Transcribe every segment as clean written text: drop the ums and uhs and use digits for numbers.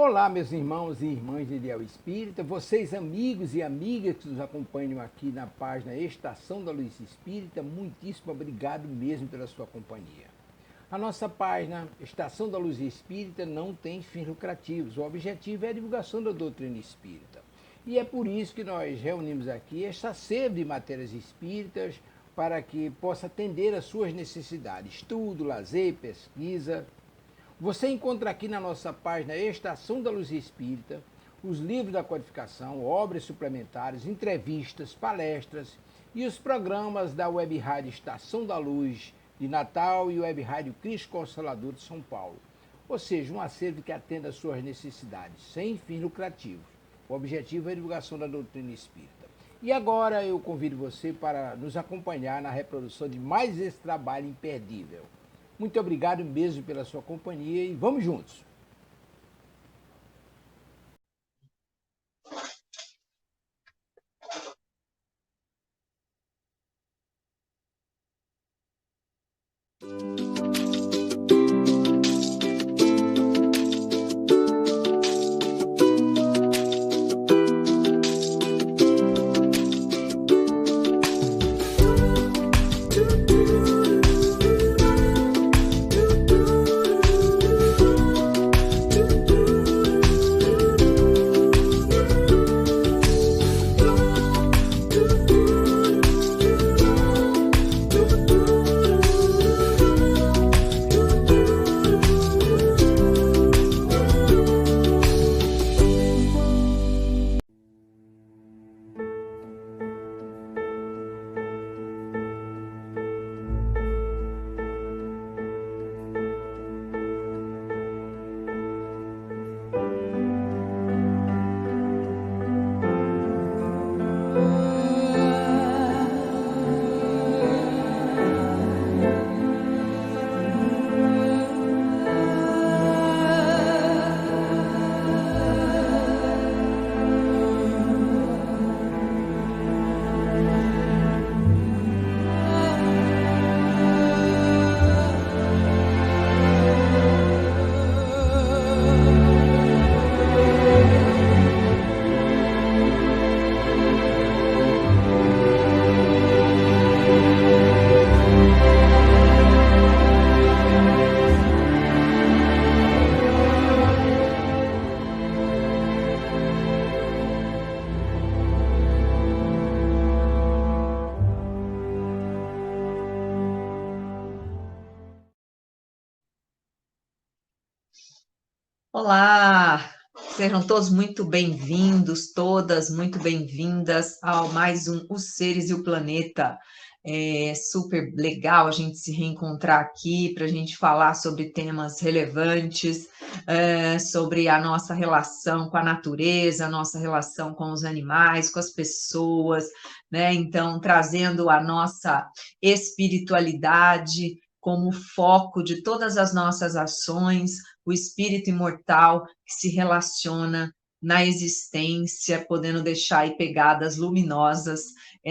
Olá, meus irmãos e irmãs de Ideal Espírita, vocês amigos e amigas que nos acompanham aqui na página Estação da Luz Espírita, muitíssimo obrigado mesmo pela sua companhia. A nossa página Estação da Luz Espírita não tem fins lucrativos, o objetivo é a divulgação da doutrina espírita. E é por isso que nós reunimos aqui esta sede de matérias espíritas para que possa atender às suas necessidades, estudo, lazer, pesquisa. Você encontra aqui na nossa página Estação da Luz Espírita os livros da codificação, obras suplementares, entrevistas, palestras e os programas da Web Rádio Estação da Luz de Natal e Web Rádio Cristo Consolador de São Paulo. Ou seja, um acervo que atenda às suas necessidades, sem fins lucrativos. O objetivo é a divulgação da doutrina espírita. E agora eu convido você para nos acompanhar na reprodução de mais esse trabalho imperdível. Muito obrigado mesmo pela sua companhia e vamos juntos! Olá, sejam todos muito bem-vindos, todas muito bem-vindas ao mais um Os Seres e o Planeta. É super legal a gente se reencontrar aqui para a gente falar sobre temas relevantes, sobre a nossa relação com a natureza, a nossa relação com os animais, com as pessoas, né? Então, trazendo a nossa espiritualidade como foco de todas as nossas ações, o espírito imortal que se relaciona na existência, podendo deixar aí pegadas luminosas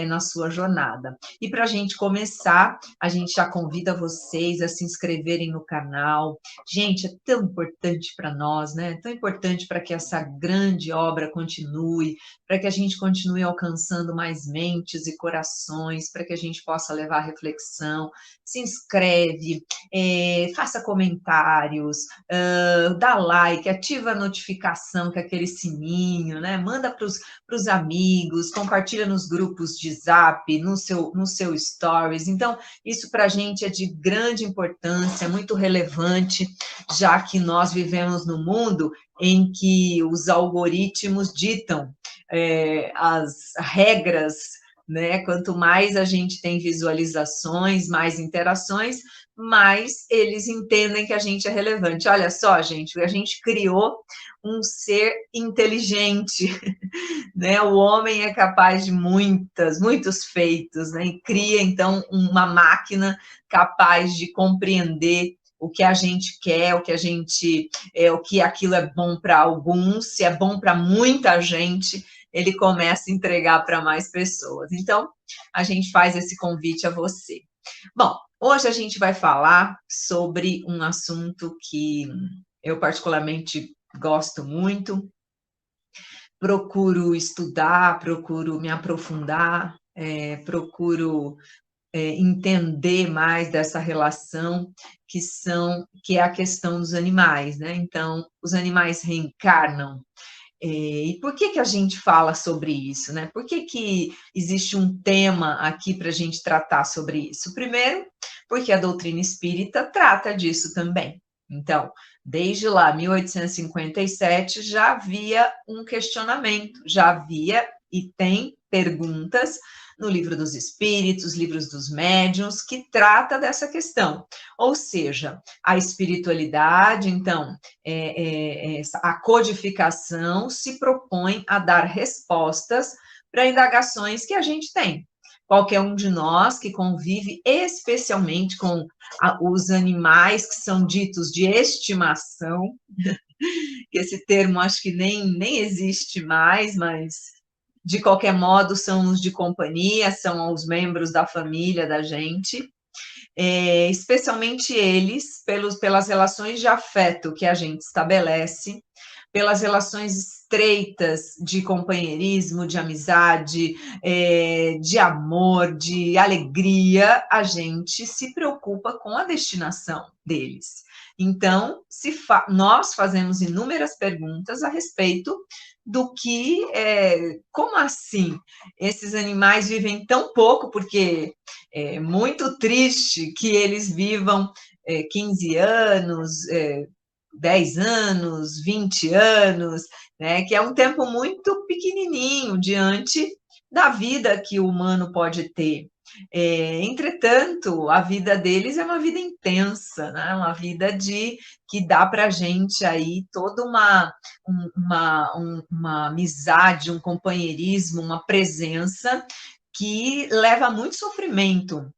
na sua jornada. E para a gente começar, a gente já convida vocês a se inscreverem no canal. Gente, é tão importante para nós, né? É tão importante para que essa grande obra continue, para que a gente continue alcançando mais mentes e corações, para que a gente possa levar reflexão. Se inscreve, faça comentários, dá like, ativa a notificação, que é aquele sininho, né? Manda para os amigos, compartilha nos grupos de Zap, no seu Stories. Então, isso para a gente é de grande importância, muito relevante, já que nós vivemos num mundo em que os algoritmos ditam as regras, né? Quanto mais a gente tem visualizações, mais interações, mais eles entendem que a gente é relevante. Olha só, gente, a gente criou um ser inteligente, né? O homem é capaz de muitos feitos, né? E cria, então, uma máquina capaz de compreender o que a gente quer, o que aquilo é bom para alguns, se é bom para muita gente, ele começa a entregar para mais pessoas. Então, a gente faz esse convite a você. Bom, hoje a gente vai falar sobre um assunto que eu particularmente gosto muito. Procuro estudar, procuro me aprofundar, procuro entender mais dessa relação que é a questão dos animais, né? Então, os animais reencarnam. E por que a gente fala sobre isso, né? Por que existe um tema aqui para a gente tratar sobre isso? Primeiro, porque a doutrina espírita trata disso também. Então, desde lá, 1857, já havia um questionamento, já havia e tem perguntas no Livro dos Espíritos, livros dos médiuns, que trata dessa questão. Ou seja, a espiritualidade, então, a codificação se propõe a dar respostas para indagações que a gente tem. Qualquer um de nós que convive especialmente com os animais que são ditos de estimação, que esse termo acho que nem existe mais, mas de qualquer modo são os de companhia, são os membros da família da gente, especialmente eles, pelas relações de afeto que a gente estabelece, pelas relações estreitas de companheirismo, de amizade, de amor, de alegria, a gente se preocupa com a destinação deles. Então, nós fazemos inúmeras perguntas a respeito do que, como assim esses animais vivem tão pouco, porque é muito triste que eles vivam 15 anos, 10 anos, 20 anos, né, que é um tempo muito pequenininho diante da vida que o humano pode ter. Entretanto, a vida deles é uma vida intensa, né? Uma vida que dá para a gente aí toda uma amizade, um companheirismo, uma presença que leva muito sofrimento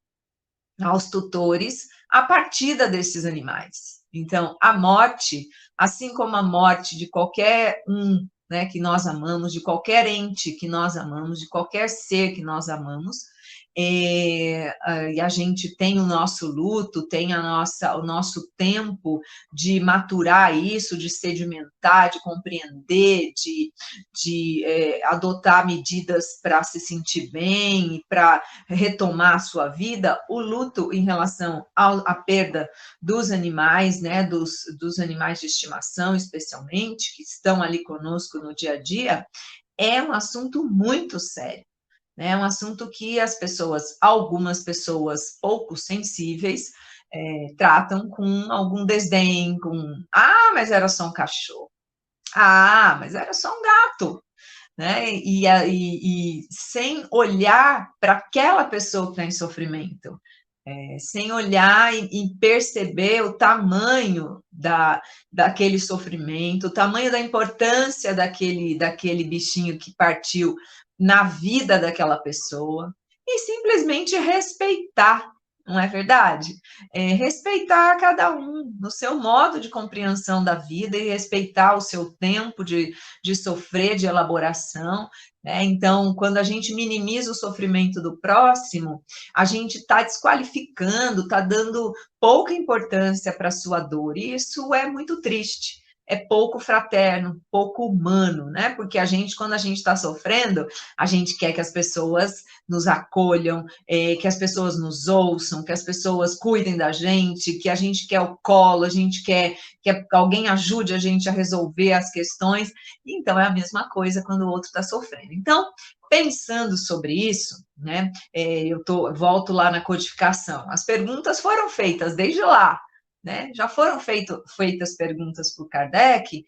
aos tutores a partida desses animais. Então, a morte, assim como a morte de qualquer um, né, que nós amamos, de qualquer ente que nós amamos, de qualquer ser que nós amamos, e a gente tem o nosso luto, tem o nosso tempo de maturar isso, de sedimentar, de compreender, de adotar medidas para se sentir bem e para retomar a sua vida. O luto em relação à perda dos animais, né, dos animais de estimação, especialmente, que estão ali conosco no dia a dia, é um assunto muito sério. É um assunto que algumas pessoas pouco sensíveis, tratam com algum desdém, mas era só um cachorro. Mas era só um gato, né? E sem olhar para aquela pessoa que está em sofrimento, sem olhar e perceber o tamanho daquele sofrimento, o tamanho da importância daquele bichinho que partiu na vida daquela pessoa, e simplesmente respeitar, não é verdade? Respeitar cada um no seu modo de compreensão da vida e respeitar o seu tempo de sofrer, de elaboração, né? Então, quando a gente minimiza o sofrimento do próximo, a gente está desqualificando, está dando pouca importância para a sua dor, e isso é muito triste. É pouco fraterno, pouco humano, né? Porque quando a gente está sofrendo, a gente quer que as pessoas nos acolham, que as pessoas nos ouçam, que as pessoas cuidem da gente, que a gente quer o colo, a gente quer que alguém ajude a gente a resolver as questões. Então, é a mesma coisa quando o outro está sofrendo. Então, pensando sobre isso, né? Volto lá na codificação. As perguntas foram feitas desde lá, né? Já foram feitas perguntas por Kardec,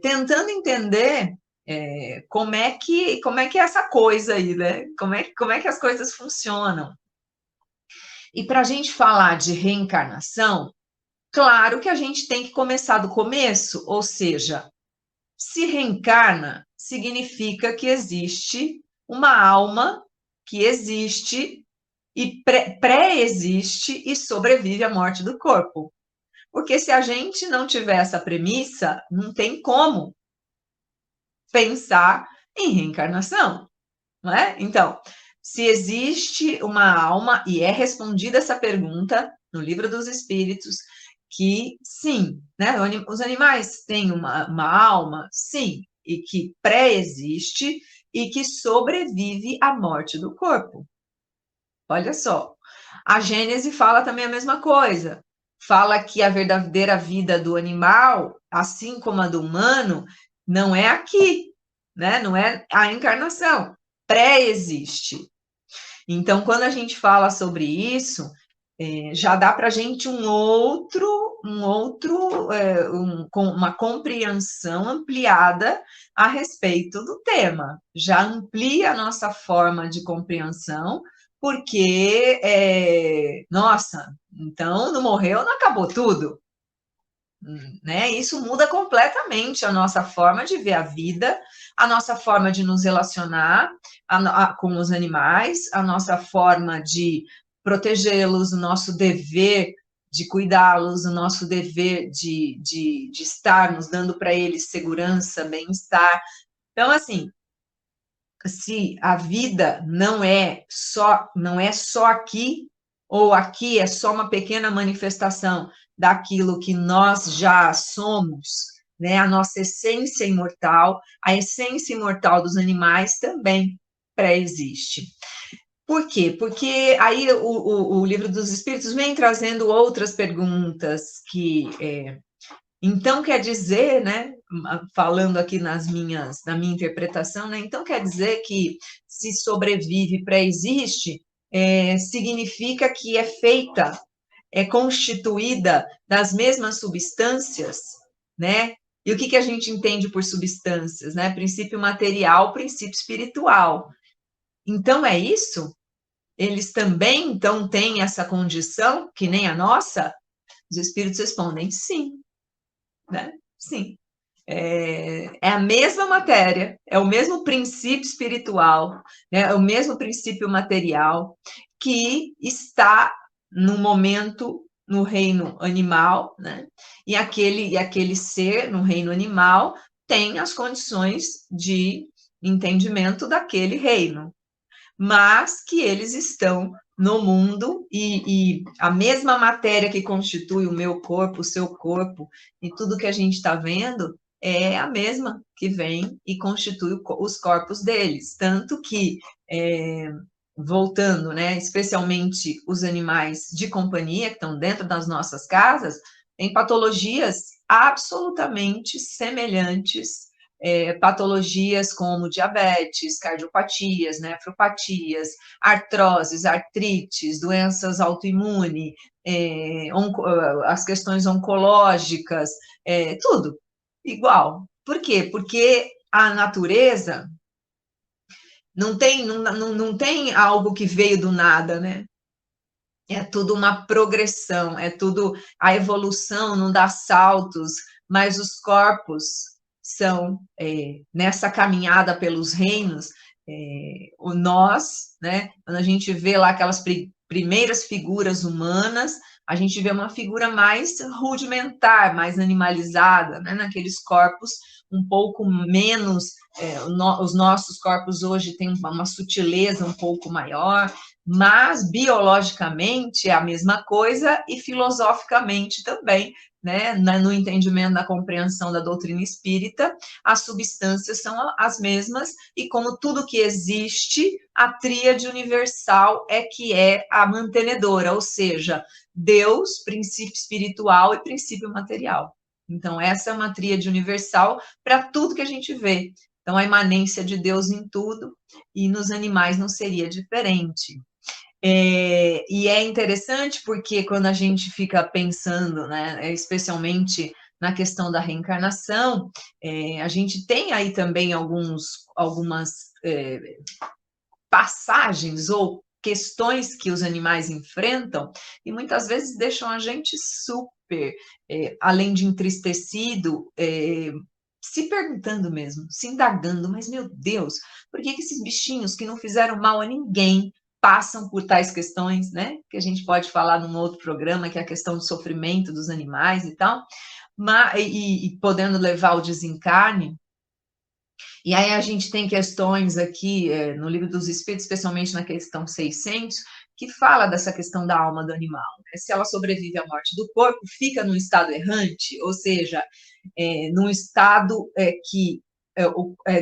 tentando entender como é que é essa coisa aí, né? Como é que as coisas funcionam. E para a gente falar de reencarnação, claro que a gente tem que começar do começo, ou seja, se reencarna, significa que existe uma alma que existe e pré-existe e sobrevive à morte do corpo. Porque se a gente não tiver essa premissa, não tem como pensar em reencarnação, não é? Então, se existe uma alma, e é respondida essa pergunta no Livro dos Espíritos, que sim, né? Os animais têm uma alma, sim, e que pré-existe e que sobrevive à morte do corpo. Olha só, a Gênese fala também a mesma coisa. Fala que a verdadeira vida do animal, assim como a do humano, não é aqui, né? Não é a encarnação, pré-existe. Então, quando a gente fala sobre isso, já dá para a gente com uma compreensão ampliada a respeito do tema. Já amplia a nossa forma de compreensão, porque, nossa, então não morreu, não acabou tudo. Né? Isso muda completamente a nossa forma de ver a vida, a nossa forma de nos relacionar com os animais, a nossa forma de protegê-los, o nosso dever de cuidá-los, o nosso dever de estarmos dando para eles segurança, bem-estar. Então, assim, se a vida não é só aqui, ou aqui é só uma pequena manifestação daquilo que nós já somos, né? A nossa essência imortal, a essência imortal dos animais também pré-existe. Por quê? Porque aí o Livro dos Espíritos vem trazendo outras perguntas que então quer dizer, né, falando aqui na minha interpretação, né, então quer dizer que se sobrevive, pré-existe, significa que é feita, é constituída das mesmas substâncias, né? E o que a gente entende por substâncias, né? Princípio material, princípio espiritual. Então é isso? Eles também, então, têm essa condição, que nem a nossa? Os espíritos respondem sim, né? Sim. É a mesma matéria, é o mesmo princípio espiritual, né? É o mesmo princípio material que está no momento no reino animal, né? E aquele ser no reino animal tem as condições de entendimento daquele reino, mas que eles estão no mundo e a mesma matéria que constitui o meu corpo, o seu corpo e tudo que a gente está vendo é a mesma que vem e constitui os corpos deles. Tanto que, voltando, né, especialmente os animais de companhia que estão dentro das nossas casas, têm patologias absolutamente semelhantes, patologias como diabetes, cardiopatias, nefropatias, artroses, artrites, doenças autoimunes, as questões oncológicas, tudo igual. Por quê? Porque a natureza não tem algo que veio do nada, né? É tudo uma progressão, é tudo a evolução, não dá saltos, mas os corpos são, nessa caminhada pelos reinos, nós, né, quando a gente vê lá aquelas primeiras figuras humanas, a gente vê uma figura mais rudimentar, mais animalizada, né, naqueles corpos um pouco menos, os nossos corpos hoje têm uma sutileza um pouco maior, mas biologicamente é a mesma coisa e filosoficamente também, né? No entendimento da compreensão da doutrina espírita, as substâncias são as mesmas e como tudo que existe, a tríade universal é que é a mantenedora, ou seja, Deus, princípio espiritual e princípio material. Então, essa é uma tríade universal para tudo que a gente vê. Então, a imanência de Deus em tudo, e nos animais não seria diferente. E é interessante porque quando a gente fica pensando, né, especialmente na questão da reencarnação, a gente tem aí também algumas passagens ou questões que os animais enfrentam e muitas vezes deixam a gente super, além de entristecido, se perguntando mesmo, se indagando, mas meu Deus, por que esses bichinhos que não fizeram mal a ninguém passam por tais questões, né? Que a gente pode falar num outro programa, que é a questão do sofrimento dos animais e tal, e podendo levar ao desencarne. E aí a gente tem questões aqui no Livro dos Espíritos, especialmente na questão 600, que fala dessa questão da alma do animal, né? Se ela sobrevive à morte do corpo, fica num estado errante, ou seja, num estado que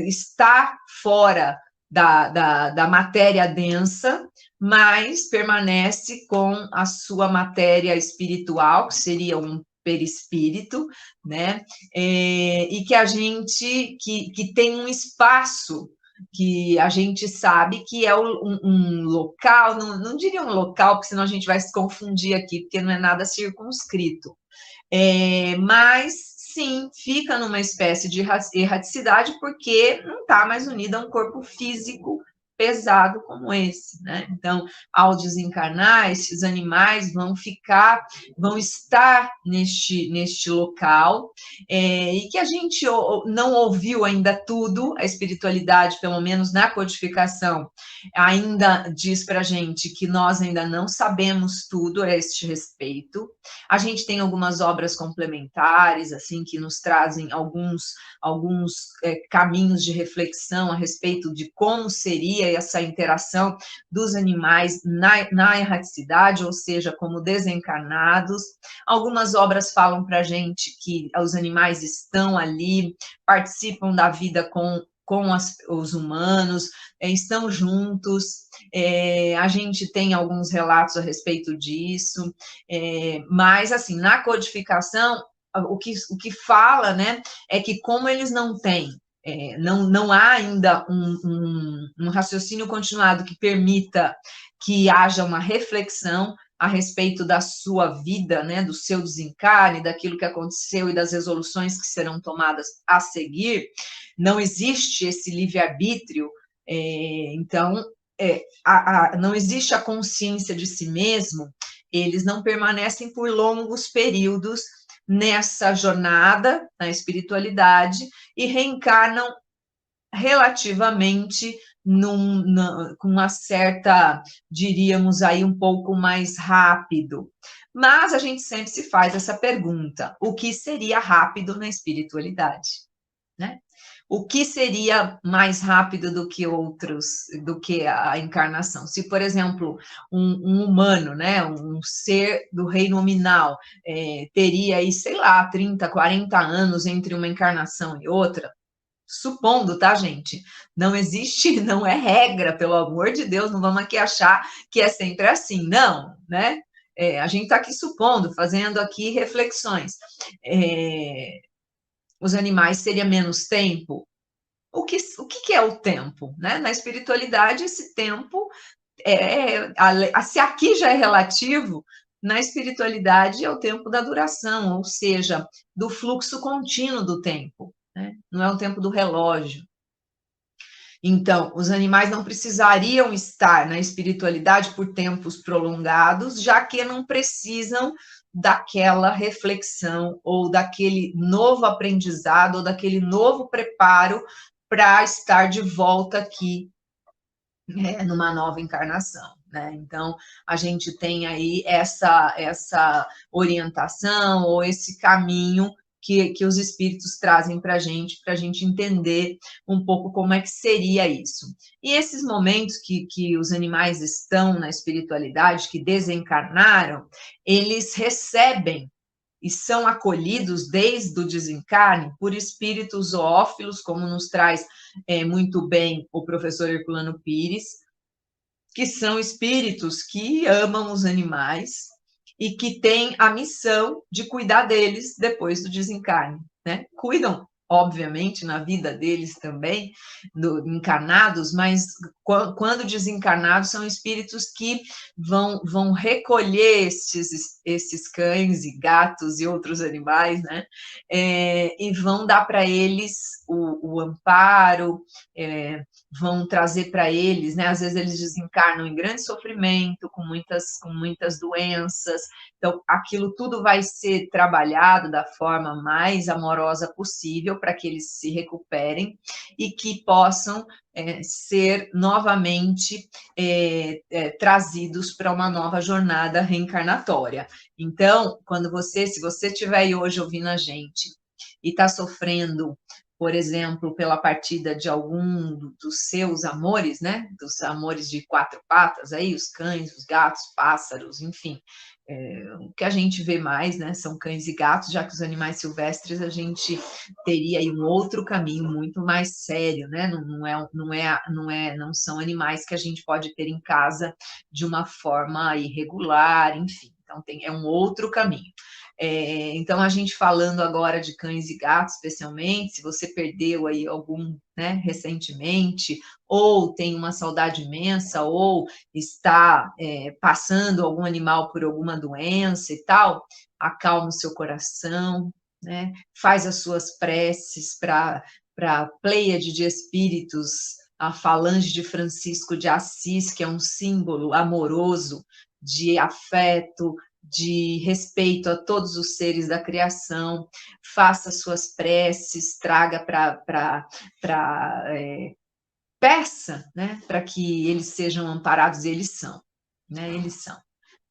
está fora da matéria densa, mas permanece com a sua matéria espiritual, que seria um perispírito, né? E que a gente que tem um espaço que a gente sabe que é um local, não diria um local, porque senão a gente vai se confundir aqui, porque não é nada circunscrito. Mas sim, fica numa espécie de erraticidade porque não está mais unida a um corpo físico pesado como esse, né? Então, ao desencarnar, esses animais vão estar neste local, e que a gente não ouviu ainda tudo, a espiritualidade, pelo menos na codificação, ainda diz para a gente que nós ainda não sabemos tudo a este respeito. A gente tem algumas obras complementares, assim, que nos trazem alguns caminhos de reflexão a respeito de como seria essa interação dos animais na erraticidade, ou seja, como desencarnados. Algumas obras falam para a gente que os animais estão ali, participam da vida com os humanos, estão juntos, a gente tem alguns relatos a respeito disso, mas, assim, na codificação, o que fala, né, é que como eles não têm, não há ainda um raciocínio continuado que permita que haja uma reflexão a respeito da sua vida, né, do seu desencarne, daquilo que aconteceu e das resoluções que serão tomadas a seguir, não existe esse livre-arbítrio, então, não existe a consciência de si mesmo, eles não permanecem por longos períodos nessa jornada, na espiritualidade, e reencarnam relativamente com uma certa, diríamos aí, um pouco mais rápido. Mas a gente sempre se faz essa pergunta: o que seria rápido na espiritualidade, né? O que seria mais rápido do que a encarnação? Se, por exemplo, um humano, né, um ser do reino nominal, teria aí, sei lá, 30, 40 anos entre uma encarnação e outra, supondo, tá, gente? Não existe, não é regra, pelo amor de Deus, não vamos aqui achar que é sempre assim, não, né? A gente está aqui supondo, fazendo aqui reflexões. Os animais seria menos tempo? O que é o tempo, né? Na espiritualidade, esse tempo, se aqui já é relativo, na espiritualidade é o tempo da duração, ou seja, do fluxo contínuo do tempo, né? Não é o tempo do relógio. Então, os animais não precisariam estar na espiritualidade por tempos prolongados, já que não precisam daquela reflexão, ou daquele novo aprendizado, ou daquele novo preparo para estar de volta aqui, numa nova encarnação, né? Então, a gente tem aí essa orientação, ou esse caminho que os espíritos trazem para a gente entender um pouco como é que seria isso. E esses momentos que os animais estão na espiritualidade, que desencarnaram, eles recebem e são acolhidos desde o desencarne por espíritos zoófilos, como nos traz muito bem o professor Herculano Pires, que são espíritos que amam os animais e que têm a missão de cuidar deles depois do desencarne, né? Cuidam, obviamente, na vida deles também, encarnados, mas quando desencarnados, são espíritos que vão recolher esses cães e gatos e outros animais, né? E vão dar para eles o amparo, vão trazer para eles, né? Às vezes eles desencarnam em grande sofrimento, com muitas doenças, então aquilo tudo vai ser trabalhado da forma mais amorosa possível para que eles se recuperem e que possam ser novamente trazidos para uma nova jornada reencarnatória. Então, se você estiver aí hoje ouvindo a gente e está sofrendo por exemplo, pela partida de algum dos seus amores, né? Dos amores de quatro patas, aí, os cães, os gatos, pássaros, enfim. O que a gente vê mais, né, são cães e gatos, já que os animais silvestres a gente teria aí um outro caminho muito mais sério, né? Não são animais que a gente pode ter em casa de uma forma irregular, enfim. Então é um outro caminho. Então, a gente falando agora de cães e gatos, especialmente, se você perdeu aí algum, né, recentemente, ou tem uma saudade imensa, ou está passando algum animal por alguma doença e tal, acalma o seu coração, né, faz as suas preces para a pleiade de espíritos, a falange de Francisco de Assis, que é um símbolo amoroso de afeto, de respeito a todos os seres da criação, faça suas preces, traga peça, né, para que eles sejam amparados, eles são, né,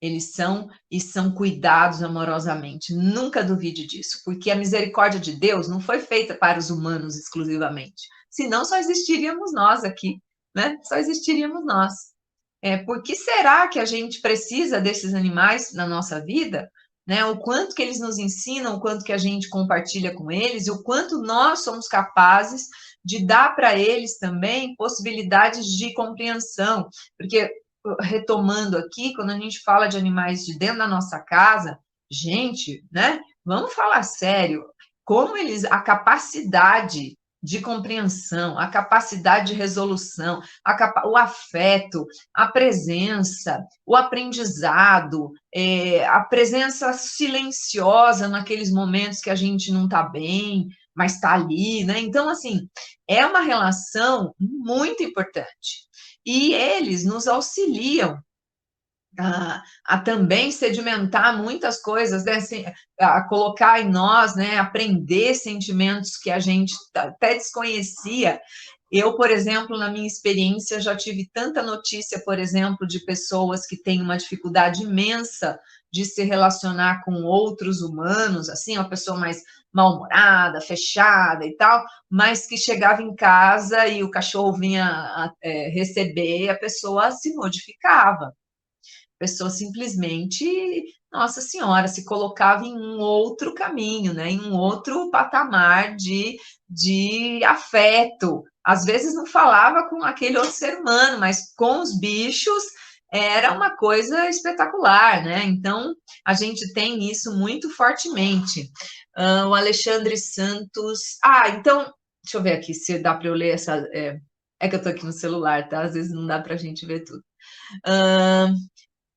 eles são e são cuidados amorosamente, nunca duvide disso, porque a misericórdia de Deus não foi feita para os humanos exclusivamente, senão só existiríamos nós aqui, né, só existiríamos nós. Por que será que a gente precisa desses animais na nossa vida? Né? O quanto que eles nos ensinam, o quanto que a gente compartilha com eles, e o quanto nós somos capazes de dar para eles também possibilidades de compreensão. Porque, retomando aqui, quando a gente fala de animais de dentro da nossa casa, gente, né? Vamos falar sério, como eles, a capacidade de compreensão, a capacidade de resolução, o afeto, a presença, o aprendizado, a presença silenciosa naqueles momentos que a gente não está bem, mas está ali, né? Então, assim, é uma relação muito importante. E eles nos auxiliam a também sedimentar muitas coisas, né? Assim, a colocar em nós, né? Aprender sentimentos que a gente até desconhecia. Eu, por exemplo, na minha experiência, já tive tanta notícia, por exemplo, de pessoas que têm uma dificuldade imensa de se relacionar com outros humanos, assim, uma pessoa mais mal-humorada, fechada e tal, mas que chegava em casa e o cachorro vinha receber, a pessoa se modificava. A pessoa simplesmente, nossa senhora, se colocava em um outro caminho, né? Em um outro patamar de afeto. Às vezes não falava com aquele outro ser humano, mas com os bichos era uma coisa espetacular, né? Então, a gente tem isso muito fortemente. O Alexandre Santos. Então, deixa eu ver aqui se dá para eu ler essa. É que eu estou aqui no celular, tá? Às vezes não dá para a gente ver tudo.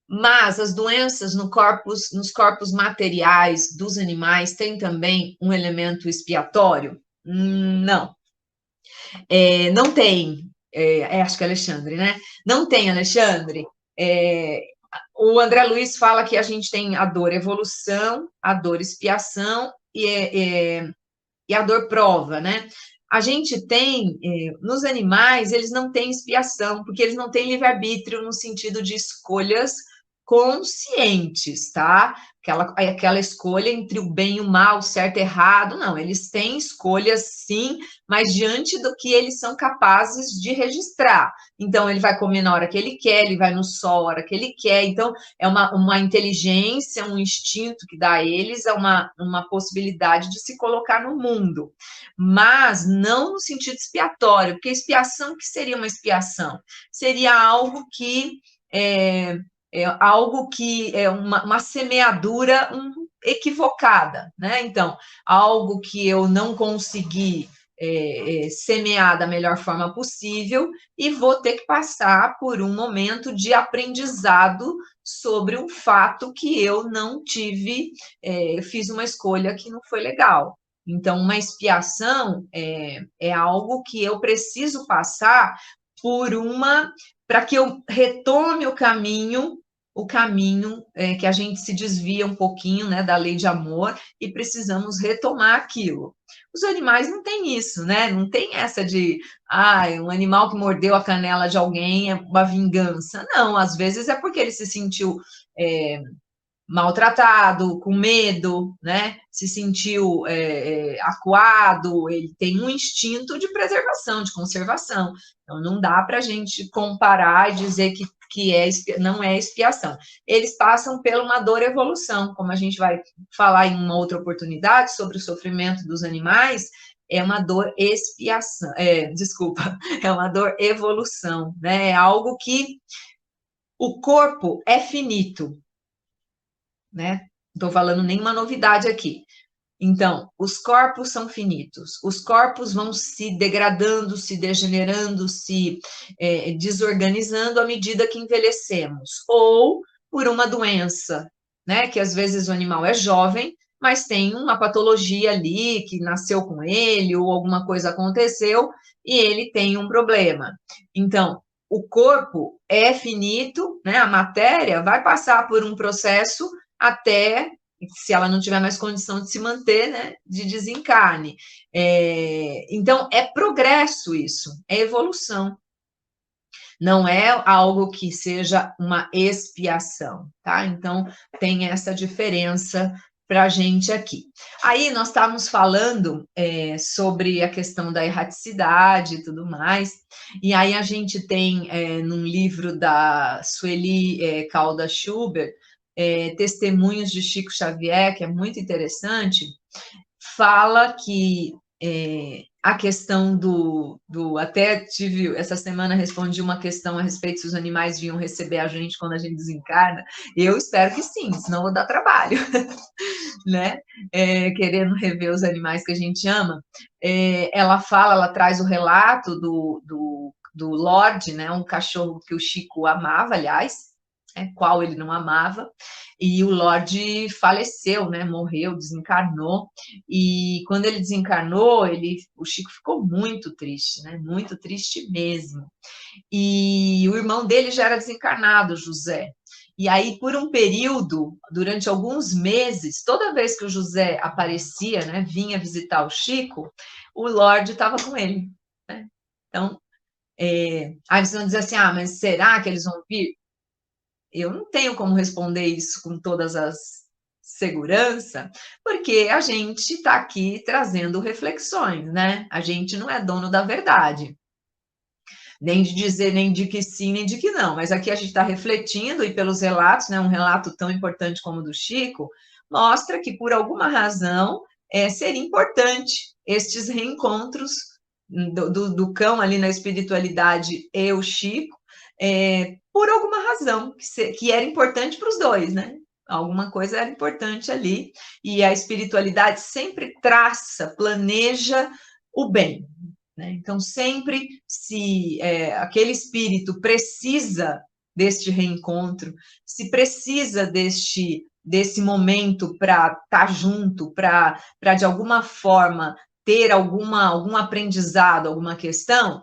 Mas as doenças nos corpos materiais dos animais têm também um elemento expiatório? Não. Não tem. Acho que é Alexandre, né? Não tem, Alexandre. O André Luiz fala que a gente tem a dor evolução, a dor expiação e a dor prova, né? A gente tem, nos animais, eles não têm expiação, porque eles não têm livre-arbítrio no sentido de escolhas conscientes, tá? Aquela escolha entre o bem e o mal, certo e errado, não, eles têm escolhas sim, mas diante do que eles são capazes de registrar. Então, ele vai comer na hora que ele quer, ele vai no sol na hora que ele quer, então, é uma inteligência, um instinto que dá a eles uma possibilidade de se colocar no mundo, mas não no sentido expiatório, porque expiação, o que seria uma expiação? Seria algo que é uma semeadura equivocada, né? Então, algo que eu não consegui semear da melhor forma possível e vou ter que passar por um momento de aprendizado sobre um fato que eu não tive, fiz uma escolha que não foi legal. Então, uma expiação é algo que eu preciso passar para que eu retome o caminho que a gente se desvia um pouquinho, né, da lei de amor e precisamos retomar aquilo. Os animais não têm isso, né? Não tem essa de, um animal que mordeu a canela de alguém é uma vingança. Não, às vezes é porque ele se sentiu maltratado, com medo, né? Se sentiu acuado, ele tem um instinto de preservação, de conservação. Então, não dá para a gente comparar e dizer que não é expiação. Eles passam por uma dor evolução, como a gente vai falar em uma outra oportunidade sobre o sofrimento dos animais, é uma dor expiação, desculpa, é uma dor evolução, né? É algo que o corpo é finito, né? Não estou falando nenhuma novidade aqui. Então, os corpos são finitos, os corpos vão se degradando, se degenerando, se desorganizando à medida que envelhecemos, ou por uma doença, né? Que às vezes o animal é jovem, mas tem uma patologia ali que nasceu com ele, ou alguma coisa aconteceu e ele tem um problema. Então, o corpo é finito, né? A matéria vai passar por um processo até, se ela não tiver mais condição de se manter, né, de desencarne. Então, é progresso isso, é evolução. Não é algo que seja uma expiação, tá? Então, tem essa diferença para a gente aqui. Aí, nós estávamos falando sobre a questão da erraticidade e tudo mais, e aí a gente tem, num livro da Sueli Calda Schubert, Testemunhos de Chico Xavier, que é muito interessante, fala que a questão até tive, essa semana respondi uma questão a respeito se os animais vinham receber a gente quando a gente desencarna, eu espero que sim, senão vou dar trabalho, né, querendo rever os animais que a gente ama. Ela traz o relato do Lorde, né, um cachorro que o Chico amava, aliás, qual ele não amava, e o Lorde faleceu, né, morreu, desencarnou, e quando ele desencarnou, o Chico ficou muito triste, né, muito triste mesmo, e o irmão dele já era desencarnado, José, e aí por um período, durante alguns meses, toda vez que o José aparecia, né, vinha visitar o Chico, o Lorde estava com ele, né, então, aí vocês vão dizer assim, mas será que eles vão vir? Eu não tenho como responder isso com todas as segurança, porque a gente está aqui trazendo reflexões, né? A gente não é dono da verdade, nem de dizer nem de que sim, nem de que não, mas aqui a gente está refletindo e pelos relatos, né? Um relato tão importante como o do Chico, mostra que por alguma razão seria importante estes reencontros do cão ali na espiritualidade e o Chico, por alguma razão, que era importante para os dois, né? Alguma coisa era importante ali, e a espiritualidade sempre traça, planeja o bem, né? Então, sempre se aquele espírito precisa deste reencontro, se precisa desse momento para estar junto, para de alguma forma ter algum aprendizado, alguma questão,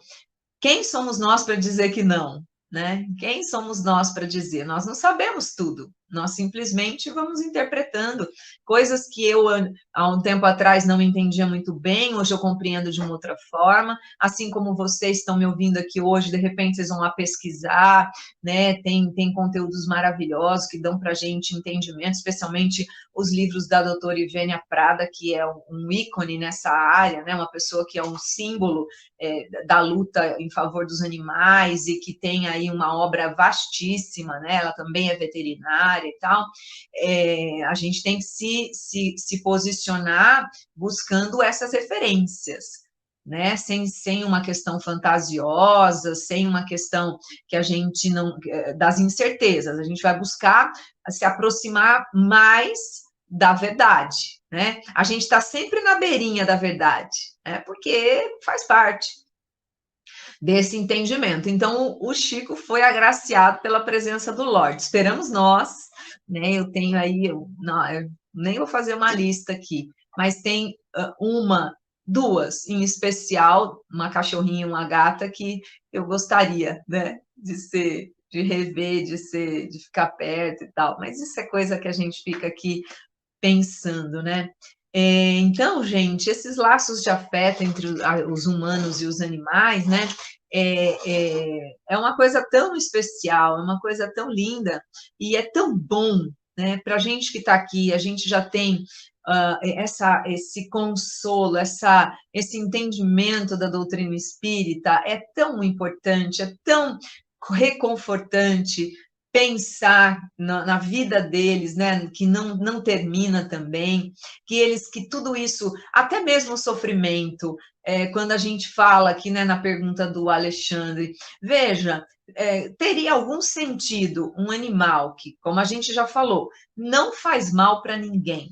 quem somos nós para dizer que não, né? Quem somos nós para dizer? Nós não sabemos tudo, nós simplesmente vamos interpretando coisas que eu, há um tempo atrás, não entendia muito bem, hoje eu compreendo de uma outra forma, assim como vocês estão me ouvindo aqui hoje, de repente vocês vão lá pesquisar, né? Tem conteúdos maravilhosos que dão para a gente entendimento, especialmente os livros da doutora Ivênia Prada, que é um ícone nessa área, né? Uma pessoa que é um símbolo da luta em favor dos animais e que tem aí uma obra vastíssima, né? Ela também é veterinária e tal. A gente tem que se posicionar buscando essas referências, né? Sem uma questão fantasiosa, sem uma questão que a gente não, das incertezas, a gente vai buscar se aproximar mais da verdade, né? A gente está sempre na beirinha da verdade, né? Porque faz parte desse entendimento. Então, o Chico foi agraciado pela presença do Lorde. Esperamos nós, né? Eu tenho aí, eu nem vou fazer uma lista aqui, mas tem duas em especial, uma cachorrinha e uma gata, que eu gostaria, né, de rever, de ficar perto e tal. Mas isso é coisa que a gente fica aqui pensando, né? Então, gente, esses laços de afeto entre os humanos e os animais, né? É uma coisa tão especial, é uma coisa tão linda, e é tão bom né? Para a gente que está aqui, a gente já tem esse consolo, esse entendimento da doutrina espírita, é tão importante, é tão reconfortante pensar na vida deles, né, que não termina também, que tudo isso, até mesmo o sofrimento, quando a gente fala aqui, né, na pergunta do Alexandre, veja, teria algum sentido um animal que, como a gente já falou, não faz mal para ninguém.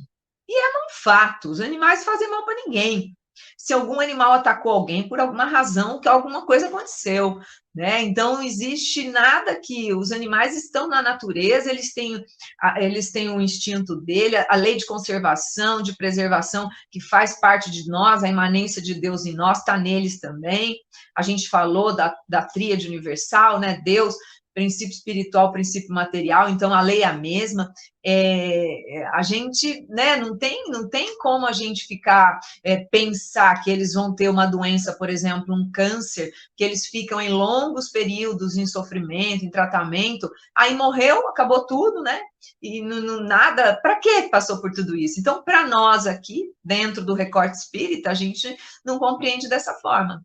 E é um fato, os animais fazem mal para ninguém. Se algum animal atacou alguém por alguma razão, que alguma coisa aconteceu, né? Então, não existe nada que os animais estão na natureza, eles têm um instinto dele, a lei de conservação, de preservação, que faz parte de nós, a imanência de Deus em nós está neles também. A gente falou da tríade universal, né? Deus, princípio espiritual, princípio material, então a lei é a mesma. A gente, né, não tem como a gente ficar, pensar que eles vão ter uma doença, por exemplo, um câncer, que eles ficam em longos períodos em sofrimento, em tratamento, aí morreu, acabou tudo, né? E nada, para que passou por tudo isso? Então, para nós aqui, dentro do recorte espírita, a gente não compreende dessa forma.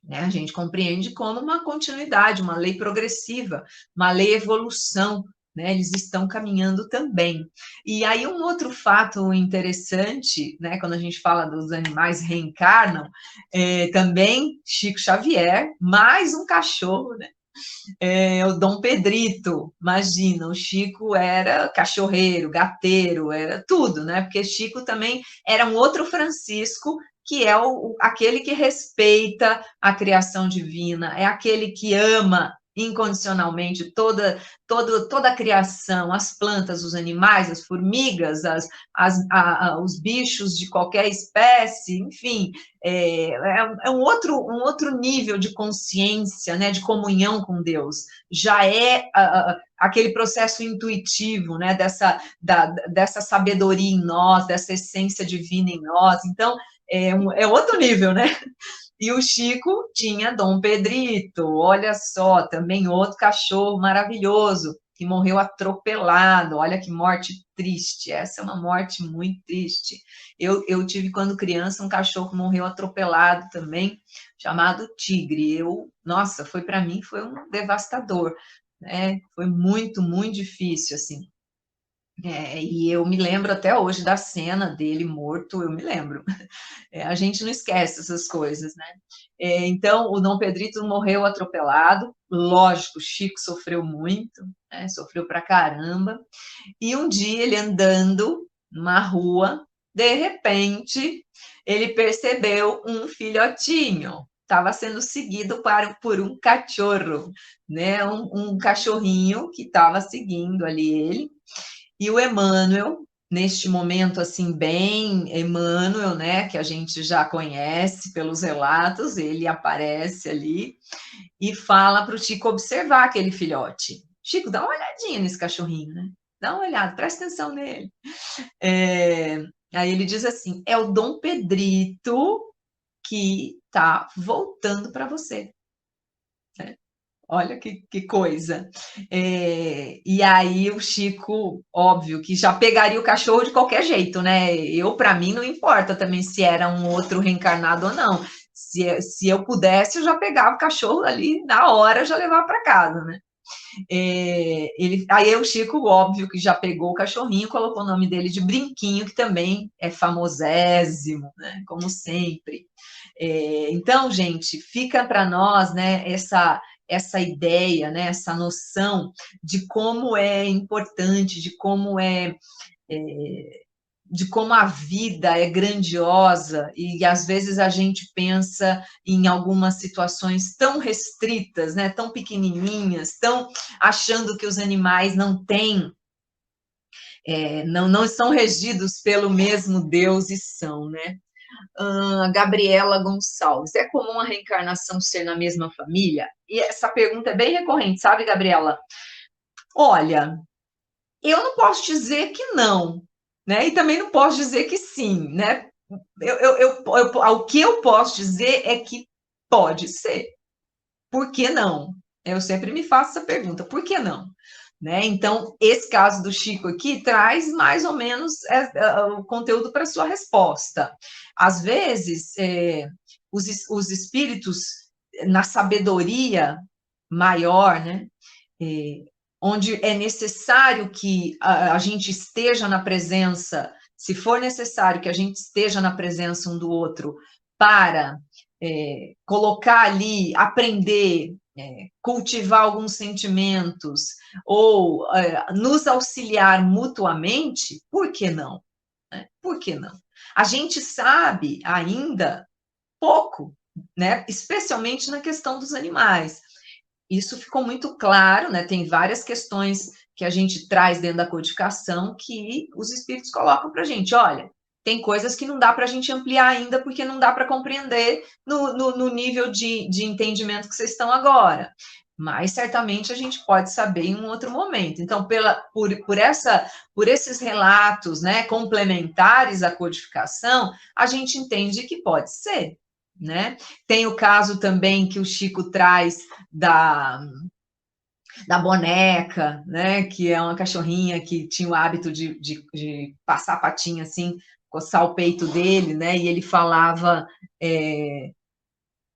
Né? A gente compreende como uma continuidade, uma lei progressiva, uma lei evolução, né? Eles estão caminhando também. E aí um outro fato interessante, né? Quando a gente fala dos animais reencarnam, também Chico Xavier, mais um cachorro, né? O Dom Pedrito, imagina, o Chico era cachorreiro, gateiro, era tudo, né? Porque Chico também era um outro Francisco, que é aquele que respeita a criação divina, é aquele que ama incondicionalmente toda a criação, as plantas, os animais, as formigas, os bichos de qualquer espécie, enfim, um outro nível de consciência, né, de comunhão com Deus. Já é aquele processo intuitivo, né, dessa sabedoria em nós, dessa essência divina em nós. Então, é outro nível, né? E o Chico tinha Dom Pedrito, olha só, também outro cachorro maravilhoso, que morreu atropelado, olha que morte triste, essa é uma morte muito triste. Eu tive, quando criança, um cachorro que morreu atropelado também, chamado Tigre. Nossa, para mim, foi um devastador, né? Foi muito, muito difícil, assim. E eu me lembro até hoje da cena dele morto, eu me lembro. A gente não esquece essas coisas, né? Então, o Dom Pedrito morreu atropelado, lógico, o Chico sofreu muito, né? Sofreu pra caramba, e um dia ele andando numa rua, de repente, ele percebeu um filhotinho, estava sendo seguido por um cachorro, né? Um cachorrinho que estava seguindo ali ele, e o Emmanuel, neste momento assim bem Emmanuel, né, que a gente já conhece pelos relatos, ele aparece ali e fala para o Chico observar aquele filhote. Chico, dá uma olhadinha nesse cachorrinho, né? Dá uma olhada, presta atenção nele. Aí ele diz assim: é o Dom Pedrito que está voltando para você. Olha que coisa. E aí o Chico, óbvio, que já pegaria o cachorro de qualquer jeito, né? Para mim, não importa também se era um outro reencarnado ou não. Se eu pudesse, eu já pegava o cachorro ali na hora, já levava para casa, né? Aí o Chico, óbvio, que já pegou o cachorrinho, colocou o nome dele de Brinquinho, que também é famosésimo, né? Como sempre. Então, gente, fica para nós, né, essa ideia, né, essa noção de como é importante, de como a vida é grandiosa e às vezes a gente pensa em algumas situações tão restritas, né, tão pequenininhas, tão achando que os animais não têm, não são regidos pelo mesmo Deus e são, né? Gabriela Gonçalves, é comum a reencarnação ser na mesma família? E essa pergunta é bem recorrente, sabe, Gabriela? Olha, eu não posso dizer que não, né? E também não posso dizer que sim, né? O que eu posso dizer é que pode ser. Por que não? Eu sempre me faço essa pergunta, por que não? né? Então, esse caso do Chico aqui traz mais ou menos o conteúdo para sua resposta. Às vezes, os espíritos, na sabedoria maior, né? Onde é necessário que a gente esteja na presença, se for necessário que a gente esteja na presença um do outro para colocar ali, aprender, cultivar alguns sentimentos, ou nos auxiliar mutuamente, por que não? Né? Por que não? A gente sabe ainda pouco, né? Especialmente na questão dos animais. Isso ficou muito claro, né? Tem várias questões que a gente traz dentro da codificação que os espíritos colocam para a gente. Olha, tem coisas que não dá para a gente ampliar ainda, porque não dá para compreender no nível de entendimento que vocês estão agora. Mas certamente a gente pode saber em um outro momento. Então, por esses relatos, né, complementares à codificação, a gente entende que pode ser. Né? Tem o caso também que o Chico traz da boneca, né? Que é uma cachorrinha que tinha o hábito de passar a patinha assim, coçar o peito dele, né? E ele falava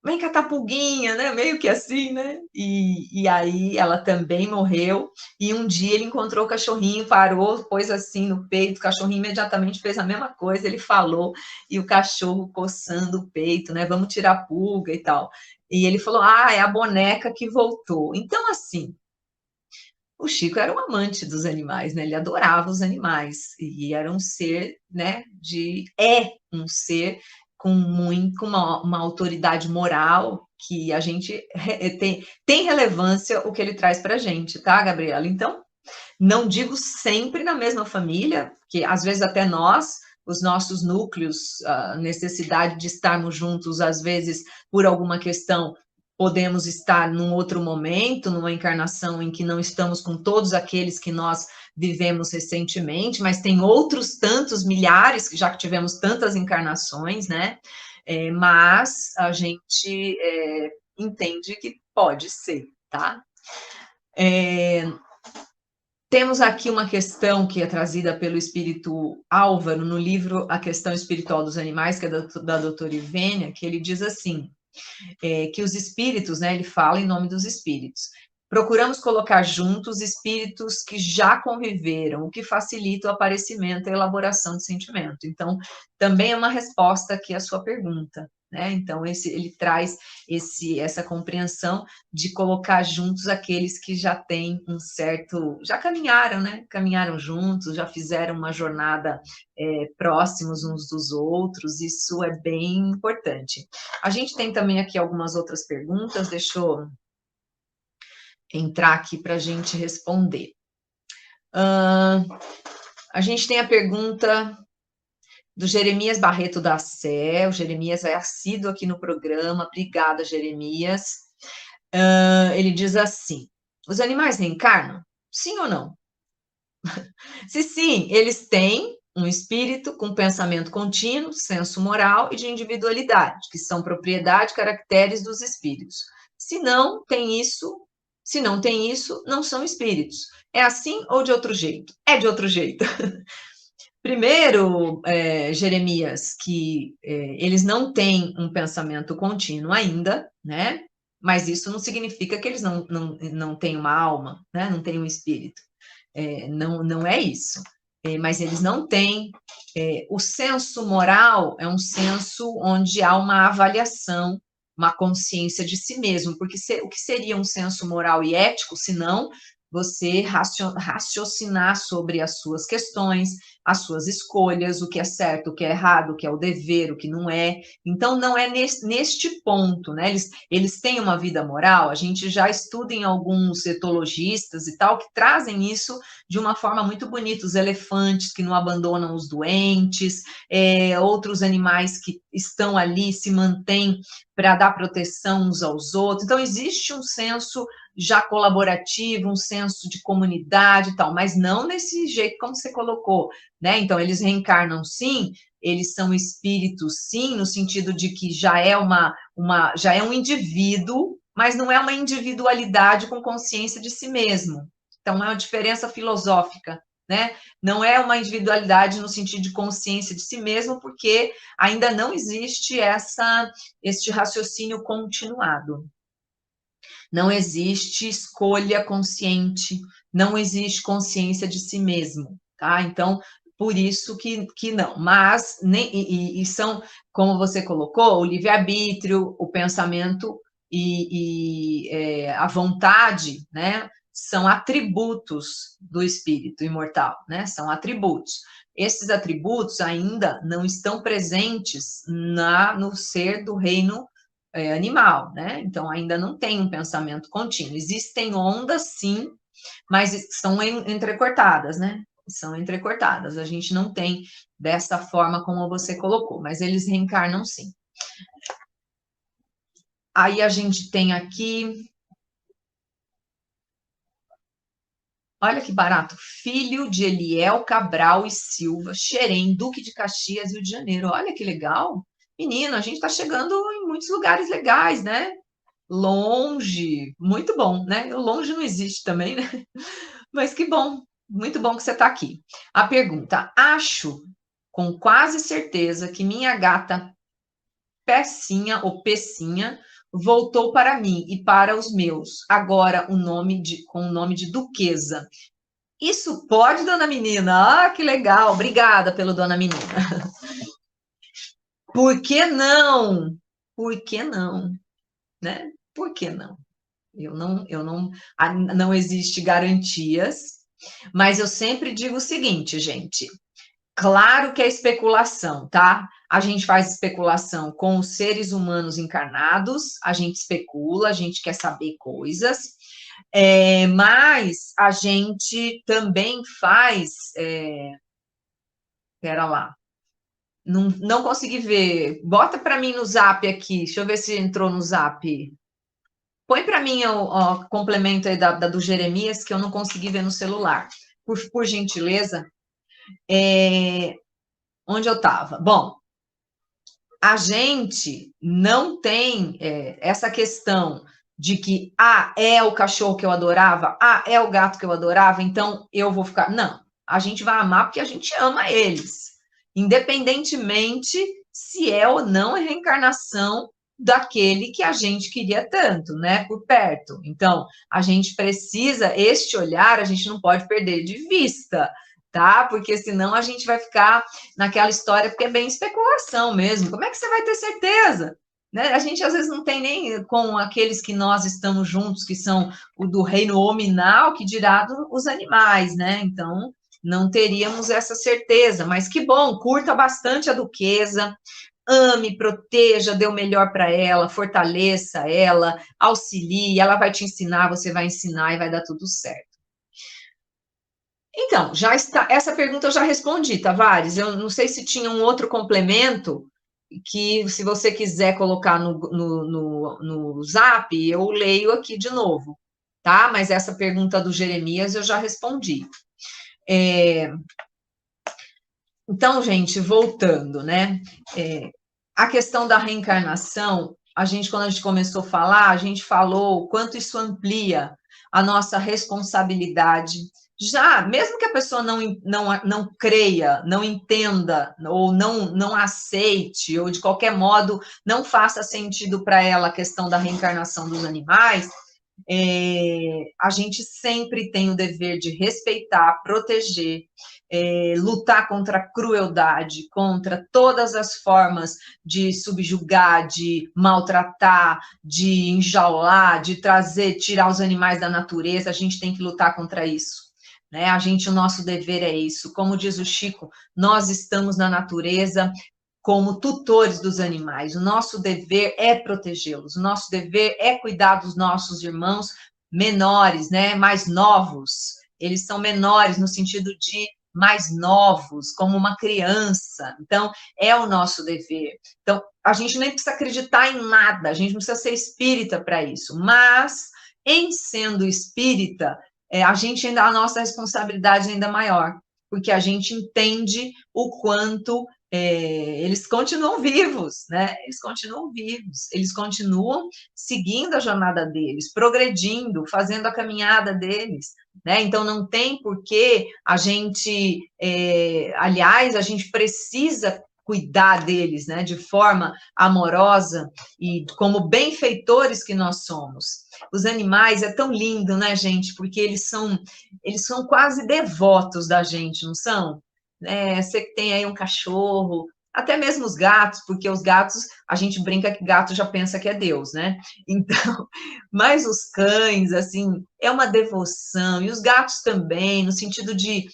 vem cá, tá pulguinha, né? Meio que assim, né? E aí ela também morreu. E um dia ele encontrou o cachorrinho, parou, pôs assim no peito, o cachorrinho imediatamente fez a mesma coisa, ele falou, e o cachorro coçando o peito, né? Vamos tirar a pulga e tal. E ele falou: ah, é a boneca que voltou. Então, assim, o Chico era um amante dos animais, né? Ele adorava os animais e era um ser, né? Um ser com uma autoridade moral que a gente tem relevância o que ele traz para a gente, tá, Gabriela? Então, não digo sempre na mesma família, que às vezes até nós, os nossos núcleos, a necessidade de estarmos juntos, às vezes por alguma questão podemos estar num outro momento, numa encarnação em que não estamos com todos aqueles que nós vivemos recentemente, mas tem outros tantos milhares, já que tivemos tantas encarnações, né? Mas a gente entende que pode ser, tá? Temos aqui uma questão que é trazida pelo espírito Álvaro no livro A Questão Espiritual dos Animais, que é da doutora Ivênia, que ele diz assim, que os espíritos, né, ele fala em nome dos espíritos, procuramos colocar juntos espíritos que já conviveram, o que facilita o aparecimento e a elaboração de sentimento. Então, também é uma resposta aqui à sua pergunta, né? Então, ele traz essa compreensão de colocar juntos aqueles que já têm já caminharam, né? Caminharam juntos, já fizeram uma jornada próximos uns dos outros, isso é bem importante. A gente tem também aqui algumas outras perguntas, deixa eu entrar aqui para a gente responder. A gente tem a pergunta do Jeremias Barreto da Sé. O Jeremias é assíduo aqui no programa. Obrigada, Jeremias. Ele diz assim: os animais reencarnam? Sim ou não? Se sim, eles têm um espírito com pensamento contínuo, senso moral e de individualidade, que são propriedade e caracteres dos espíritos. Se não tem isso, não são espíritos. É assim ou de outro jeito? É de outro jeito. Primeiro, Jeremias, que eles não têm um pensamento contínuo ainda, né? Mas isso não significa que eles não têm uma alma, né? Não têm um espírito. Não é isso. Mas eles não têm. O senso moral é um senso onde há uma avaliação, uma consciência de si mesmo, porque o que seria um senso moral e ético, se não você raciocinar sobre as suas questões, as suas escolhas, o que é certo, o que é errado, o que é o dever, o que não é. Então, não é neste ponto, né? Eles têm uma vida moral, a gente já estuda em alguns etologistas e tal, que trazem isso de uma forma muito bonita, os elefantes que não abandonam os doentes, outros animais que estão ali, se mantêm para dar proteção uns aos outros. Então, existe um senso já colaborativo, um senso de comunidade e tal, mas não desse jeito como você colocou, né? Então, eles reencarnam sim, eles são espíritos sim, no sentido de que já é já é um indivíduo, mas não é uma individualidade com consciência de si mesmo, Então, é uma diferença filosófica, né? Não é uma individualidade no sentido de consciência de si mesmo, porque ainda não existe este raciocínio continuado. Não existe escolha consciente, não existe consciência de si mesmo, tá? Então, por isso que não. Mas, e são, como você colocou, o livre-arbítrio, o pensamento a vontade, né? São atributos do espírito imortal, né? São atributos. Esses atributos ainda não estão presentes no ser do reino animal, né? Então ainda não tem um pensamento contínuo. Existem ondas, sim, mas são entrecortadas, né? São entrecortadas. A gente não tem dessa forma como você colocou, mas eles reencarnam, sim. Aí a gente tem aqui. Olha que barato. Filho de Eliel Cabral e Silva, Xerém, Duque de Caxias, Rio de Janeiro. Olha que legal. Menino, a gente está chegando em muitos lugares legais, né? Longe, muito bom, né? O longe não existe também, né? Mas que bom, muito bom que você está aqui. A pergunta: acho com quase certeza que minha gata Pecinha ou Pecinha voltou para mim e para os meus, agora com o nome de Duquesa. Isso pode, dona menina? Ah, que legal, obrigada pelo dona menina. Por que não? Por que não? Né? Por que não? Não existe garantias, mas eu sempre digo o seguinte, gente. Claro que é especulação, tá? A gente faz especulação com os seres humanos encarnados, a gente especula, a gente quer saber coisas, mas a gente também faz. Pera lá. Não consegui ver. Bota para mim no zap aqui. Deixa eu ver se entrou no zap. Põe para mim o complemento aí do Jeremias, que eu não consegui ver no celular. Por gentileza. Onde eu estava? Bom, a gente não tem essa questão de que, é o cachorro que eu adorava, é o gato que eu adorava, então eu vou ficar. Não, a gente vai amar porque a gente ama eles, independentemente se é ou não a reencarnação daquele que a gente queria tanto, né, por perto. Então, a gente precisa, este olhar, a gente não pode perder de vista, tá? Porque senão a gente vai ficar naquela história, porque é bem especulação mesmo. Como é que você vai ter certeza? Né? A gente às vezes não tem nem com aqueles que nós estamos juntos, que são o do reino hominal, que dirá os animais, né? Então, não teríamos essa certeza. Mas que bom, curta bastante a duquesa, ame, proteja, dê o melhor para ela, fortaleça ela, auxilie, ela vai te ensinar, você vai ensinar e vai dar tudo certo. Então, já está. Essa pergunta eu já respondi, Tavares. Eu não sei se tinha um outro complemento que, se você quiser colocar no Zap, eu leio aqui de novo, tá? Mas essa pergunta do Jeremias eu já respondi. Então, gente, voltando, né? A questão da reencarnação, quando a gente começou a falar, a gente falou o quanto isso amplia a nossa responsabilidade. Já, mesmo que a pessoa não creia, não entenda, ou não aceite, ou de qualquer modo não faça sentido para ela a questão da reencarnação dos animais, a gente sempre tem o dever de respeitar, proteger, lutar contra a crueldade, contra todas as formas de subjugar, de maltratar, de enjaular, de tirar os animais da natureza. A gente tem que lutar contra isso. Né? O nosso dever é isso. Como diz o Chico, nós estamos na natureza como tutores dos animais. O nosso dever é protegê-los. O nosso dever é cuidar dos nossos irmãos menores, né? Mais novos. Eles são menores no sentido de mais novos, como uma criança. Então, é o nosso dever. Então, a gente nem precisa acreditar em nada, a gente não precisa ser espírita para isso. Mas, em sendo espírita, a nossa responsabilidade é ainda maior, porque a gente entende o quanto eles continuam vivos, né? Eles continuam vivos, eles continuam seguindo a jornada deles, progredindo, fazendo a caminhada deles, né? Então, não tem por que a gente, aliás, a gente precisa cuidar deles, né, de forma amorosa e como benfeitores que nós somos. Os animais é tão lindo, né, gente, porque eles são quase devotos da gente, não são? Você que tem aí um cachorro, até mesmo os gatos, porque os gatos, a gente brinca que gato já pensa que é Deus, né? Então, mas os cães, assim, é uma devoção, e os gatos também, no sentido de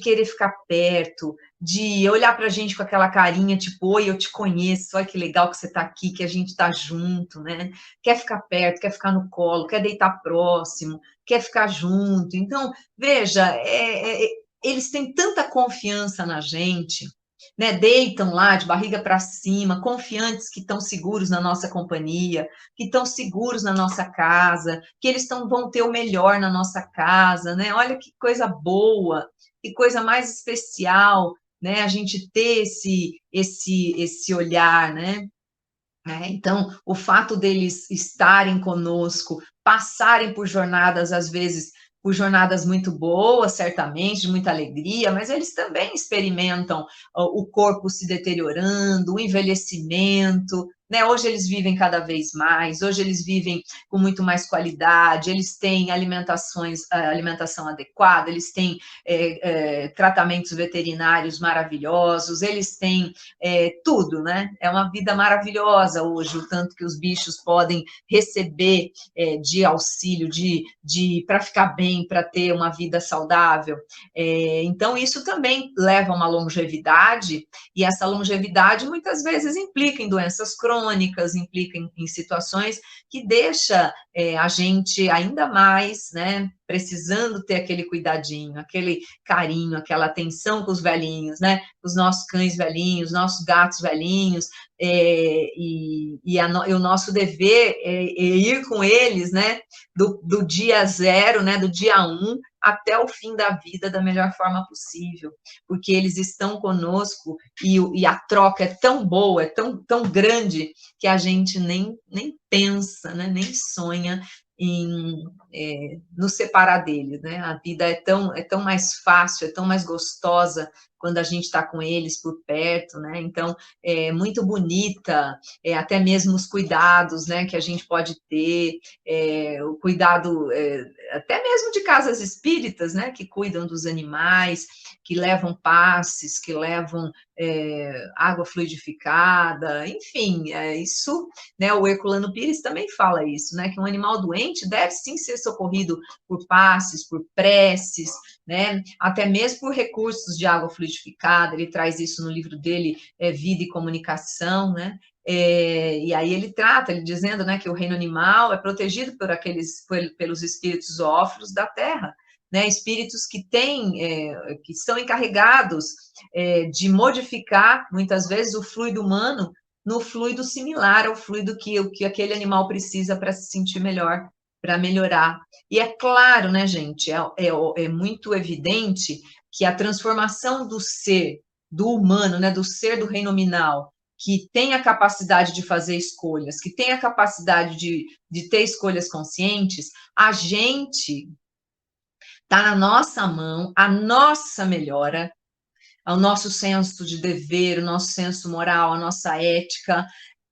querer ficar perto, de olhar para a gente com aquela carinha, tipo, oi, eu te conheço, olha que legal que você está aqui, que a gente está junto, né? Quer ficar perto, quer ficar no colo, quer deitar próximo, quer ficar junto. Então, veja, eles têm tanta confiança na gente, né? Deitam lá de barriga para cima, confiantes que estão seguros na nossa companhia, que estão seguros na nossa casa, que eles vão ter o melhor na nossa casa, né? Olha que coisa boa, que coisa mais especial, né? A gente ter esse olhar, né? Então, o fato deles estarem conosco, passarem por jornadas, às vezes, por jornadas muito boas, certamente, de muita alegria, mas eles também experimentam o corpo se deteriorando, o envelhecimento, né? Hoje eles vivem cada vez mais, hoje eles vivem com muito mais qualidade, eles têm alimentação adequada, eles têm tratamentos veterinários maravilhosos, eles têm tudo, né? É uma vida maravilhosa hoje, o tanto que os bichos podem receber de auxílio, para ficar bem, para ter uma vida saudável. Então, isso também leva a uma longevidade, e essa longevidade muitas vezes implica em doenças crônicas, implica em situações que deixa a gente ainda mais, né, precisando ter aquele cuidadinho, aquele carinho, aquela atenção com os velhinhos, né? Os nossos cães velhinhos, nossos gatos velhinhos, e o nosso dever é ir com eles, né? Do dia zero, né? Do dia um até o fim da vida da melhor forma possível, porque eles estão conosco e a troca é tão boa, é tão grande, que a gente nem pensa, né? Nem sonha em nos separar deles, né? A vida é tão mais fácil, é tão mais gostosa quando a gente está com eles por perto, né? Então, é muito bonita, até mesmo os cuidados, né, que a gente pode ter, o cuidado, até mesmo de casas espíritas, né, que cuidam dos animais, que levam passes, que levam água fluidificada, enfim, isso, né, o Herculano Pires também fala isso, né, que um animal doente deve sim ser socorrido por passes, por preces, né, até mesmo por recursos de água fluidificada. Ele traz isso no livro dele, Vida e Comunicação, né, e aí ele dizendo, né, que o reino animal é protegido pelos espíritos zoófilos da terra, né, espíritos que são encarregados de modificar, muitas vezes, o fluido humano no fluido similar ao fluido que aquele animal precisa para se sentir melhor, para melhorar. E é claro, né, gente, é muito evidente que a transformação do humano, né, do ser do reino nominal, que tem a capacidade de fazer escolhas, que tem a capacidade de ter escolhas conscientes, a gente está na nossa mão, a nossa melhora, o nosso senso de dever, o nosso senso moral, a nossa ética,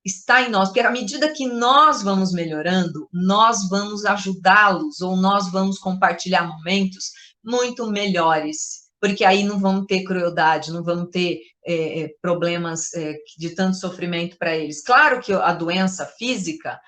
está em nós, porque à medida que nós vamos melhorando, nós vamos ajudá-los, ou nós vamos compartilhar momentos muito melhores, porque aí não vamos ter crueldade, não vamos ter problemas de tanto sofrimento para eles. Claro que a doença física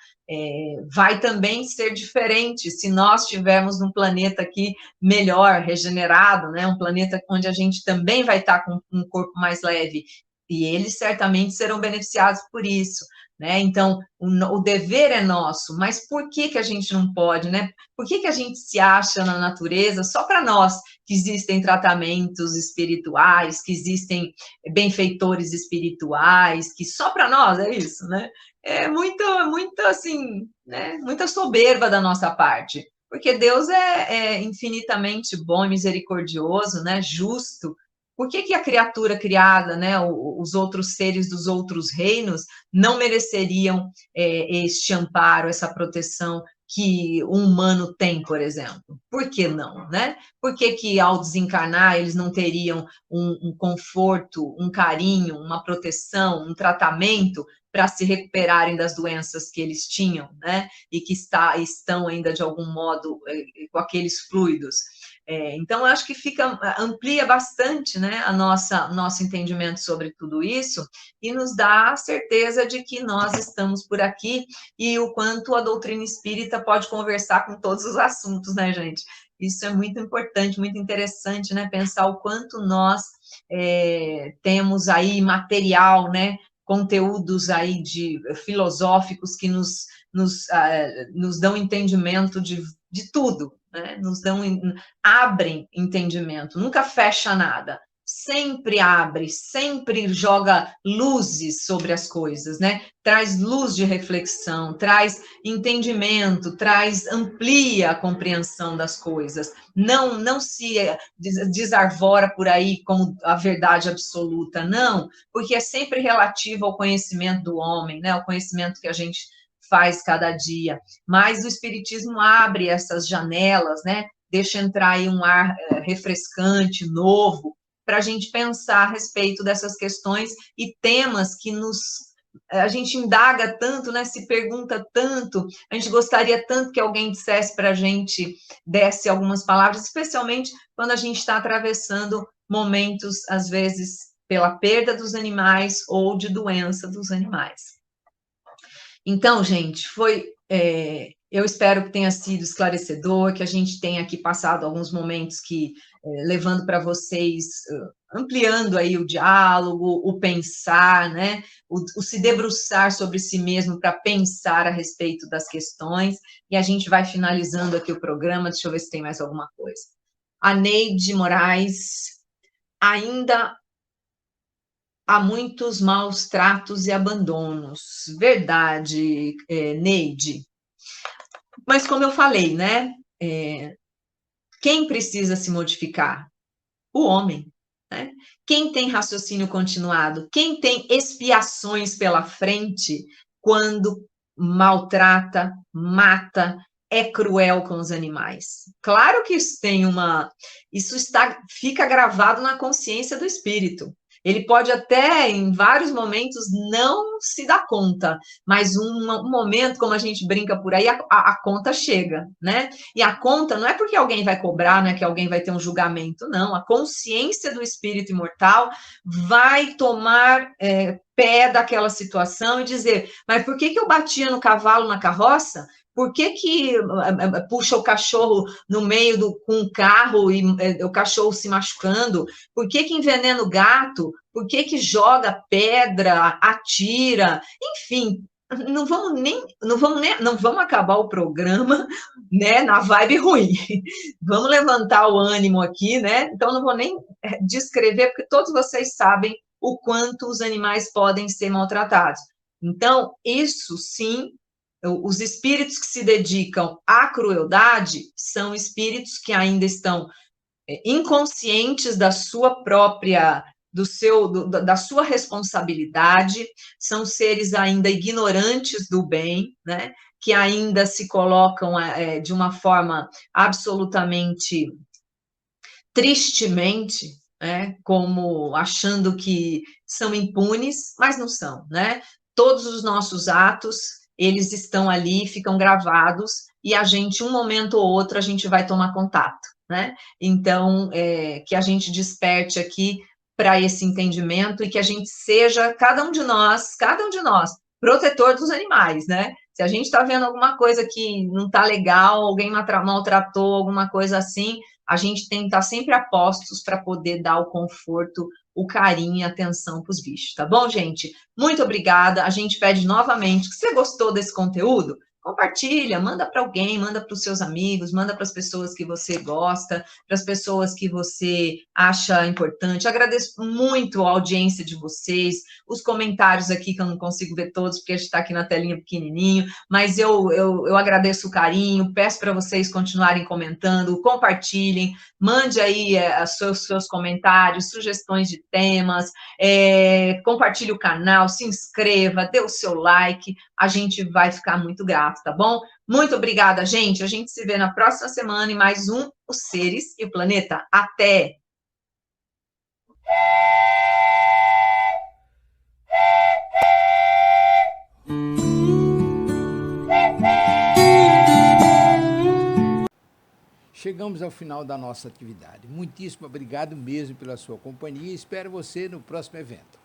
vai também ser diferente se nós estivermos num planeta aqui melhor, regenerado, né? Um planeta onde a gente também vai estar com um corpo mais leve, e eles certamente serão beneficiados por isso, né? Então, o dever é nosso, mas por que a gente não pode, né? Por que a gente se acha na natureza só para nós, que existem tratamentos espirituais, que existem benfeitores espirituais, que só para nós é isso, né? É muito assim, né? Muita soberba da nossa parte, porque Deus é infinitamente bom e misericordioso, né? Justo. Por que a criatura criada, né, os outros seres dos outros reinos, não mereceriam este amparo, essa proteção que um humano tem, por exemplo? Por que não, né? Por que que ao desencarnar eles não teriam um conforto, um carinho, uma proteção, um tratamento para se recuperarem das doenças que eles tinham, né? E que estão ainda de algum modo com aqueles fluidos. Então, eu acho que amplia bastante, né, nosso entendimento sobre tudo isso e nos dá a certeza de que nós estamos por aqui e o quanto a doutrina espírita pode conversar com todos os assuntos, né, gente? Isso é muito importante, muito interessante, né, pensar o quanto nós temos aí material, né, conteúdos aí filosóficos que nos dão entendimento de tudo, né? Abrem entendimento, nunca fecha nada, sempre abre, sempre joga luzes sobre as coisas, né? Traz luz de reflexão, traz entendimento, amplia a compreensão das coisas, não se desarvora por aí como a verdade absoluta, não, porque é sempre relativo ao conhecimento do homem, né? O conhecimento que a gente faz cada dia, mas o Espiritismo abre essas janelas, né? Deixa entrar aí um ar refrescante, novo, para a gente pensar a respeito dessas questões e temas que a gente indaga tanto, né? Se pergunta tanto, a gente gostaria tanto que alguém dissesse para a gente, desse algumas palavras, especialmente quando a gente está atravessando momentos, às vezes, pela perda dos animais ou de doença dos animais. Então, gente, eu espero que tenha sido esclarecedor, que a gente tenha aqui passado alguns momentos levando para vocês, ampliando aí o diálogo, o pensar, né? O se debruçar sobre si mesmo para pensar a respeito das questões, e a gente vai finalizando aqui o programa, deixa eu ver se tem mais alguma coisa. A Neide Moraes, ainda há muitos maus tratos e abandonos. Verdade, Neide. Mas como eu falei, né? Quem precisa se modificar? O homem. Né? Quem tem raciocínio continuado? Quem tem expiações pela frente quando maltrata, mata, é cruel com os animais? Claro que fica gravado na consciência do espírito. Ele pode até, em vários momentos, não se dar conta, mas um momento, como a gente brinca por aí, a conta chega, né? E a conta não é porque alguém vai cobrar, não é que alguém vai ter um julgamento, não. A consciência do espírito imortal vai tomar pé daquela situação e dizer, mas por que eu batia no cavalo na carroça? Por que puxa o cachorro no meio com um carro e o cachorro se machucando? Por que envenena o gato? Por que joga pedra, atira? Enfim, não vamos acabar o programa, né, na vibe ruim. Vamos levantar o ânimo aqui, né? Então não vou nem descrever, porque todos vocês sabem o quanto os animais podem ser maltratados. Então, isso sim, os espíritos que se dedicam à crueldade são espíritos que ainda estão inconscientes da sua própria, da sua responsabilidade, são seres ainda ignorantes do bem, né? Que ainda se colocam de uma forma absolutamente tristemente, né? Como achando que são impunes, mas não são, né? Todos os nossos atos, eles estão ali, ficam gravados, e a gente, um momento ou outro, a gente vai tomar contato, né? Então, que a gente desperte aqui para esse entendimento e que a gente seja, cada um de nós, protetor dos animais, né? Se a gente está vendo alguma coisa que não está legal, alguém maltratou, alguma coisa assim, a gente tem que estar sempre a postos para poder dar o conforto, o carinho e a atenção para os bichos, tá bom, gente? Muito obrigada. A gente pede novamente que você gostou desse conteúdo, compartilha, manda para alguém, manda para os seus amigos, manda para as pessoas que você gosta, para as pessoas que você acha importante. Agradeço muito a audiência de vocês, os comentários aqui, que eu não consigo ver todos, porque a gente está aqui na telinha pequenininho, mas eu agradeço o carinho, peço para vocês continuarem comentando, compartilhem, mande aí seus comentários, sugestões de temas, compartilhe o canal, se inscreva, dê o seu like, a gente vai ficar muito grato, tá bom? Muito obrigada, gente. A gente se vê na próxima semana em mais um Os Seres e o Planeta. Até! Chegamos ao final da nossa atividade. Muitíssimo obrigado mesmo pela sua companhia e espero você no próximo evento.